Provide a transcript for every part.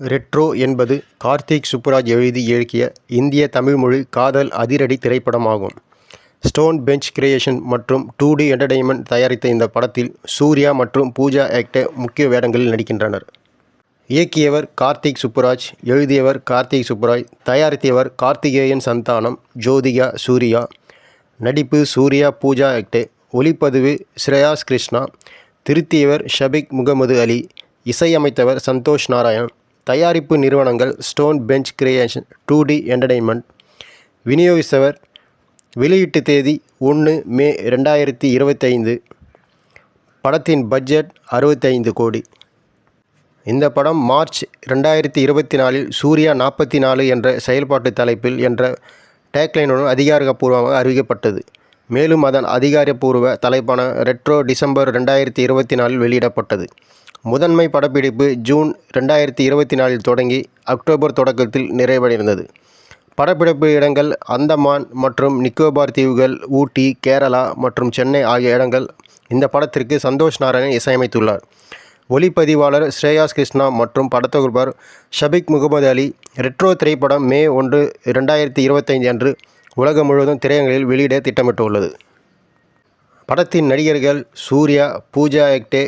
Retro என்பது கார்த்திக் சுப்புராஜ் எழுதி இயக்கிய இந்திய தமிழ்மொழி காதல் அதிரடி திரைப்படமாகும். ஸ்டோன் பெஞ்ச் கிரியேஷன் மற்றும் 2D என்டர்டெயின்மென்ட் தயாரித்த இந்த படத்தில் சூர்யா மற்றும் பூஜா ஹெக்டே முக்கிய வேடங்களில் நடிக்கின்றனர். இயக்கியவர் கார்த்திக் சுப்புராஜ், எழுதியவர் கார்த்திக் சுப்புராஜ், தயாரித்தவர் கார்த்திகேயன் சந்தானம், ஜோதிகா, சூர்யா. நடிப்பு சூர்யா, பூஜா ஹெக்டே. ஒளிப்பதிவு ஸ்ரேயாஸ் கிருஷ்ணா. திருத்தியவர் ஷபிக் முகமது அலி. இசையமைத்தவர் சந்தோஷ் நாராயண். தயாரிப்பு நிறுவனங்கள் Stone Bench Creation, 2D entertainment. விநியோகித்தவர் வெளியீட்டு தேதி 1 மே 2025. படத்தின் பட்ஜெட் 65 கோடி. இந்த படம் மார்ச் 2024இல் சூர்யா 44 என்ற செயல்பாட்டு தலைப்பில் என்ற டேக்லைனுடன் அதிகாரப்பூர்வமாக அறிவிக்கப்பட்டது. மேலும் அதன் அதிகாரப்பூர்வ தலைப்பான ரெட்ரோ டிசம்பர் 2024இல் வெளியிடப்பட்டது. முதன்மை படப்பிடிப்பு ஜூன் 2024இல் தொடங்கி அக்டோபர் தொடக்கத்தில் நிறைவடைந்தது. படப்பிடிப்பு இடங்கள் அந்தமான் மற்றும் நிக்கோபார் தீவுகள், ஊட்டி, கேரளா மற்றும் சென்னை ஆகிய இடங்கள். இந்த படத்திற்கு சந்தோஷ் நாராயணன் இசையமைத்துள்ளார். ஒளிப்பதிவாளர் ஸ்ரேயாஸ் கிருஷ்ணா மற்றும் படத்தொகுப்பாளர் ஷபிக் முகமது அலி. ரெட்ரோ திரைப்படம் மே 1, 2025 அன்று உலகம் முழுவதும் திரையரங்குகளில் வெளியிட திட்டமிட்டுள்ளது. படத்தின் நடிகர்கள் சூர்யா, பூஜா ஹெக்டே,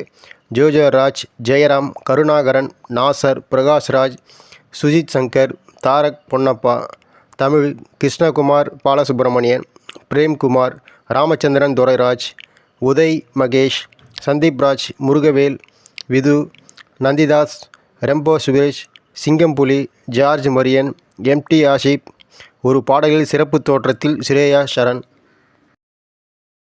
ஜோஜோ ராஜ், ஜெயராம், கருணாகரன், நாசர், பிரகாஷ்ராஜ், சுஜித் சங்கர், தாரக் பொன்னப்பா, தமிழ், கிருஷ்ணகுமார் பாலசுப்ரமணியன், பிரேம்குமார், ராமச்சந்திரன் துரைராஜ், உதய் மகேஷ், சந்தீப்ராஜ், முருகவேல், விது, நந்திதாஸ், ரெம்போ சுரேஷ், சிங்கம்புலி, ஜார்ஜ் மரியன், MT ஆஷிப். ஒரு பாடலில் சிறப்பு தோற்றத்தில் ஸ்ரேயா சரண்.